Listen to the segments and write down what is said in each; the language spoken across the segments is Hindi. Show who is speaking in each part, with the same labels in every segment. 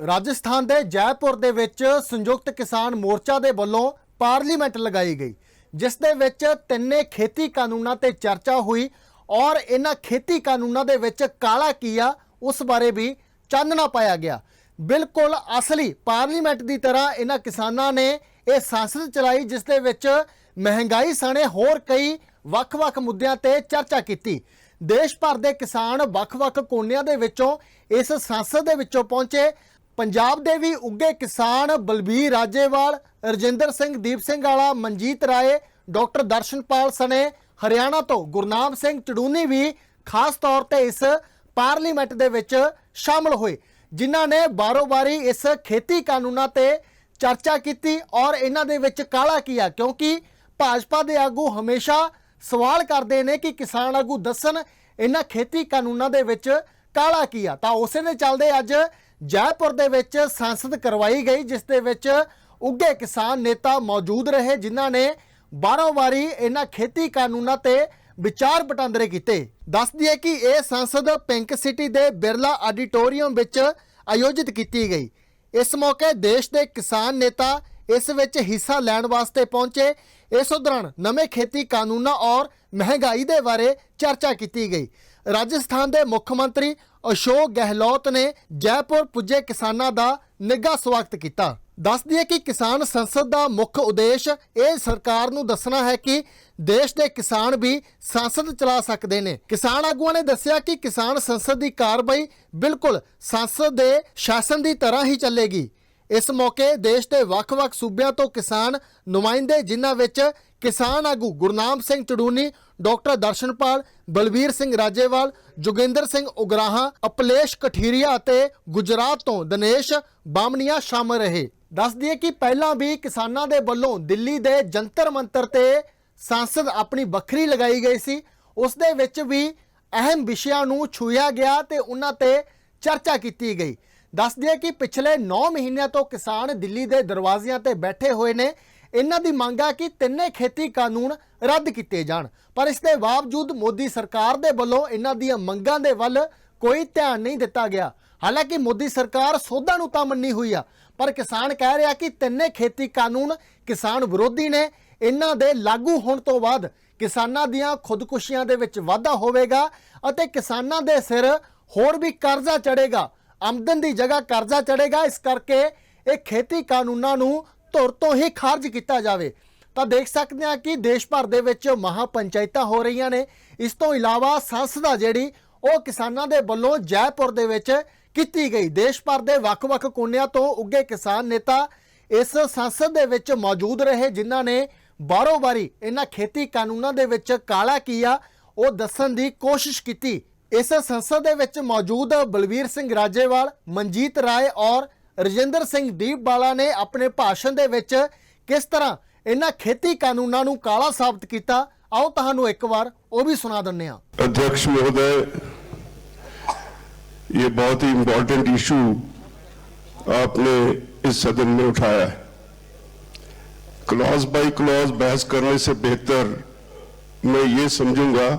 Speaker 1: राजस्थान के जयपुर दे विच संयुक्त किसान मोर्चा के वलों पार्लीमेंट लगाई गई, जिस दे विच तिन्ने खेती कानूनों ते चर्चा हुई और इन्हां खेती कानूनों दे विच काला किया उस बारे भी चानना पाया गया। बिल्कुल असली पार्लीमेंट की तरह इन्हां किसानां ने यह संसद चलाई, जिस दे विच महंगाई सने होर कई वख-वख मुद्दों ते चर्चा की। देश भर के किसान वख-वख कोनियां दे विचों इस संसद दे विचों पहुंचे। पंजाब दे भी उगे किसान बलबीर राजेवाल, रजिंदर सिंह, दीप सिंह आला, मनजीत राय, डॉक्टर दर्शनपाल सने हरियाणा तो गुरनाम सिंह चड़ूनी भी खास तौर पर इस पार्लीमेंट दे विच शामिल हुए, जिन्हां ने बारो-बारी इस खेती कानूनों ते चर्चा की और इन्हां दे विच काला किया, क्योंकि भाजपा के आगू हमेशा सवाल करते हैं कि किसान आगू दसन इन्हां खेती कानूनों दे विच काला किया। तो उसे दे चलदे अज जयपुर दे विच संसद करवाई गई, जिस दे विच उगे किसान नेता मौजूद रहे, जिन्हां ने बारो-बारी इन्हां खेती कानूनों ते विचार वटांदरे कीते। दस दिए कि यह संसद पिंक सिटी के बिरला आडिटोरीयम विच आयोजित की गई। इस मौके देश के किसान नेता इस विच हिस्सा लैण वास्ते पहुंचे। इस दौरान नवे खेती कानूनों और महंगाई के बारे चर्चा की गई। राजस्थान के मुख्यमंत्री अशोक गहलोत ने जयपुर पुजे किसानों का निघा स्वागत किया। दस दिए कि किसान संसद का मुख्य उद्देश्य ये सरकार नूं दसना है कि देश के किसान भी संसद चला सकते हैं। किसान आगुआं ने दस्सिया कि किसान संसद की कार्रवाई बिल्कुल संसद के शासन की तरह ही चलेगी। इस मौके देश के वख-वख सूबियां तो किसान नुमाइंदे, जिन्हां विच किसान आगू गुरनाम सिंह चड़ूनी, डॉक्टर दर्शनपाल, बलबीर सिंह राजेवाल, जोगिंदर सिंह उगराहा, अपलेश कठीरिया ते गुजरात तो दिनेश बामनिया शामिल रहे। दस दिए कि पहला भी किसानों के वलों दिल्ली के जंतर मंतर ते संसद अपनी बखरी लगाई गई सी, उस दे विच भी अहम विषयां नूं छूया गया ते उन्हां ते चर्चा की गई। दस दिए कि पिछले 9 महीनों तो किसान दिल्ली के दरवाजियां ते बैठे हुए ने। इन्हां दी मंग है कि तिन्ने खेती कानून रद्द किए जाण, पर इसके बावजूद मोदी सरकार दे वल्लों इन्हां दीयां मंगां दे वल कोई ध्यान नहीं दिता गया। हालांकि मोदी सरकार सोधां नूं तां मन्नी हुई आ, पर किसान कह रहा कि तिन्ने खेती कानून किसान विरोधी ने। इन्हां दे लागू होण तो बाद किसानां दीयां खुदकुशियां दे विच वाधा होवेगा अते किसानां दे सिर होर भी कर्जा चढ़ेगा, आमदन की जगह कर्जा चढ़ेगा। इस करके ये खेती कानूनों नूं धुर तो ही खारिज किया जाए। तो देख सकते हैं कि देश भर दे विच महापंचायतां हो रही ने। इस तो इलावा संसद जिहड़ी वो किसानों के वलों जयपुर दे विच की गई। देश भर के वख-वख कोनियां तो उगे किसान नेता इस संसद दे विच मौजूद रहे, जिन्हां ने बारो-बारी इन्हां खेती कानूनों के विच काला किया वो दस्सण की कोशिश की। इस संसद दे विच मौजूद बलबीर सिंह राजेवाल, मनजीत राय और रजिंदर सिंह दीपवाला ने अपने भाषण दे विच किस तरह इन्हां खेती कानूनों नूं काला साबित किया, आओ तुहानूं एक बार वो भी सुना दिंदे हां।
Speaker 2: अध्यक्ष महोदय, ये बहुत ही इम्पोर्टेंट इशू आपने इस सदन में उठाया है। क्लॉज बाय क्लॉज बहस करने से बेहतर मैं ये समझूंगा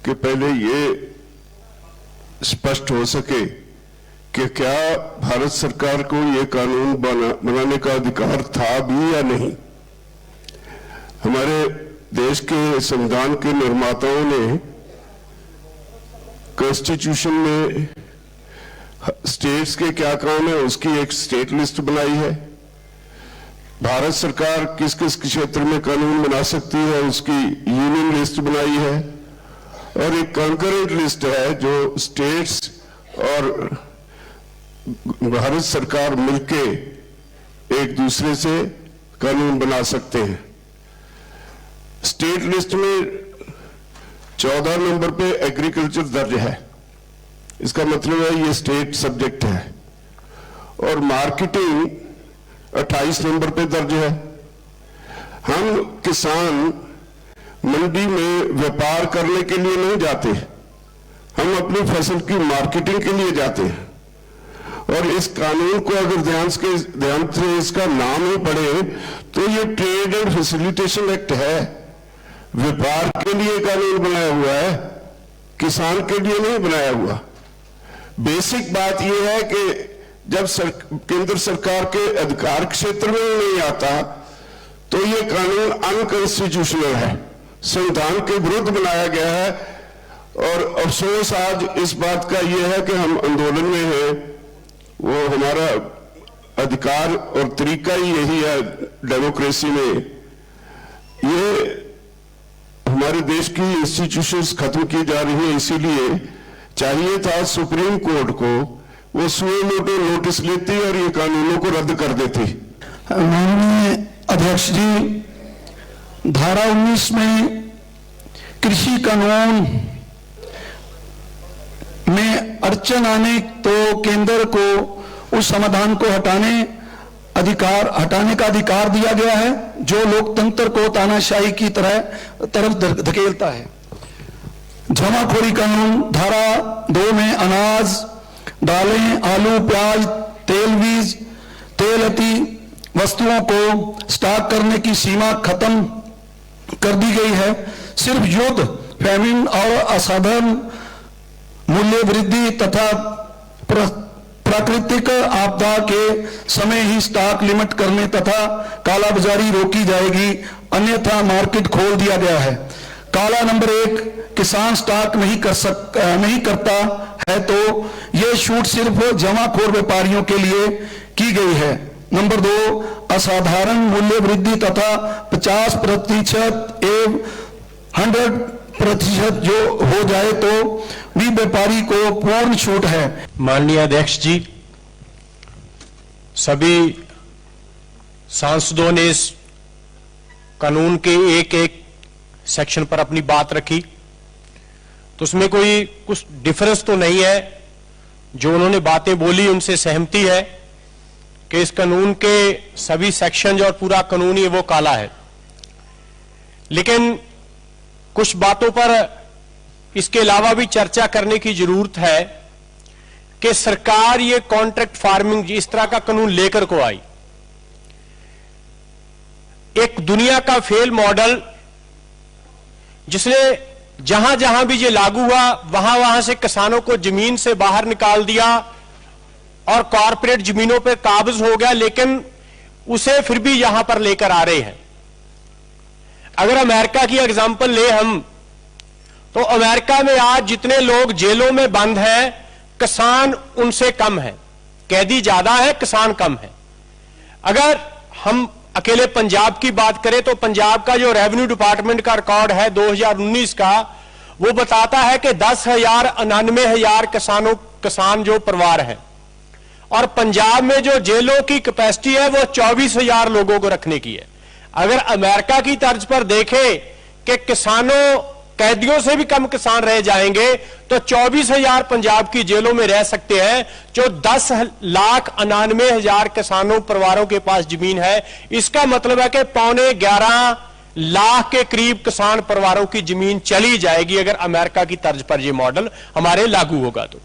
Speaker 2: कि पहले ये स्पष्ट हो सके कि क्या भारत सरकार को ये कानून बनाने का अधिकार था भी या नहीं। हमारे देश के संविधान के निर्माताओं ने कॉन्स्टिट्यूशन में स्टेट्स के क्या काम है उसकी एक स्टेट लिस्ट बनाई है। भारत सरकार किस किस क्षेत्र में कानून बना सकती है उसकी यूनियन लिस्ट बनाई है, और एक कंकरेंट लिस्ट है जो स्टेट्स और भारत सरकार मिलके एक दूसरे से कानून बना सकते हैं। स्टेट लिस्ट में 14 नंबर पे एग्रीकल्चर दर्ज है, इसका मतलब है ये स्टेट सब्जेक्ट है, और मार्केटिंग 28 नंबर पे दर्ज है। हम किसान मंडी में व्यापार करने के लिए नहीं जाते, हम अपनी फसल की मार्केटिंग के लिए जाते हैं। और इस कानून को अगर ध्यान से इसका नाम ही पढ़े तो ये ट्रेड एंड फैसिलिटेशन एक्ट है, व्यापार के लिए कानून बनाया हुआ है, किसान के लिए नहीं बनाया हुआ। बेसिक बात यह है कि जब केंद्र सरकार के अधिकार क्षेत्र में नहीं आता तो ये कानून अनकॉन्स्टिट्यूशनल है, संविधान के विरुद्ध बनाया गया है। और अफसोस आज इस बात का ये है कि हम आंदोलन में हैं, वो हमारा अधिकार और तरीका ही यही है डेमोक्रेसी में। ये हमारे देश की इंस्टीट्यूशंस खत्म की जा रही है, इसीलिए चाहिए था सुप्रीम कोर्ट को वो सुए मोटो नोटिस लेती और ये कानूनों को रद्द कर देती।
Speaker 3: माननीय अध्यक्ष जी, धारा 19 में कृषि कानून में अड़चन आने तो केंद्र को उस समाधान को हटाने का अधिकार दिया गया है जो लोकतंत्र को तानाशाही की तरफ धकेलता है। जमाखोरी कानून धारा 2 में अनाज, दालें, आलू, प्याज, तेल बीज, तेल आदि वस्तुओं को स्टॉक करने की सीमा खत्म कर दी गई है। सिर्फ युद्ध, फैमिन और असाधारण मूल्य वृद्धि तथा प्राकृतिक आपदा के समय ही स्टॉक लिमिट करने तथा कालाबाजारी रोकी जाएगी, अन्यथा मार्केट खोल दिया गया है। काला नंबर 1, किसान स्टॉक नहीं करता है तो यह छूट सिर्फ जमाखोर व्यापारियों के लिए की गई है। नंबर 2, असाधारण मूल्य वृद्धि तथा 50% एवं 100% जो हो जाए तो भी व्यापारी को पूर्ण छूट है।
Speaker 4: माननीय अध्यक्ष जी, सभी सांसदों ने इस कानून के एक एक सेक्शन पर अपनी बात रखी, तो उसमें कोई कुछ डिफरेंस तो नहीं है। जो उन्होंने बातें बोली उनसे सहमति है कि इस कानून के सभी सेक्शन और पूरा कानून ही वो काला है। लेकिन कुछ बातों पर इसके अलावा भी चर्चा करने की जरूरत है कि सरकार ये कॉन्ट्रैक्ट फार्मिंग इस तरह का कानून लेकर को आई, एक दुनिया का फेल मॉडल जिसने जहां जहां भी ये लागू हुआ वहां वहां से किसानों को जमीन से बाहर निकाल दिया और कॉरपोरेट जमीनों पर काबिज हो गया, लेकिन उसे फिर भी यहां पर लेकर आ रहे हैं। अगर अमेरिका की एग्जांपल ले हम, तो अमेरिका में आज जितने लोग जेलों में बंद हैं, किसान उनसे कम है। कैदी ज्यादा है, किसान कम है। अगर हम अकेले पंजाब की बात करें तो पंजाब का जो रेवेन्यू डिपार्टमेंट का रिकॉर्ड है 2019 का, वो बताता है कि 10,99,000 किसान जो परिवार है, और पंजाब में जो जेलों की कैपेसिटी है वो 24,000 लोगों को रखने की है। अगर अमेरिका की तर्ज पर देखें कि किसानों कैदियों से भी कम किसान रह जाएंगे, तो 24,000 पंजाब की जेलों में रह सकते हैं, जो 10,99,000 किसानों परिवारों के पास जमीन है। इसका मतलब है कि 11.25 लाख के करीब किसान परिवारों की जमीन चली जाएगी अगर अमेरिका की तर्ज पर यह मॉडल हमारे लागू होगा तो।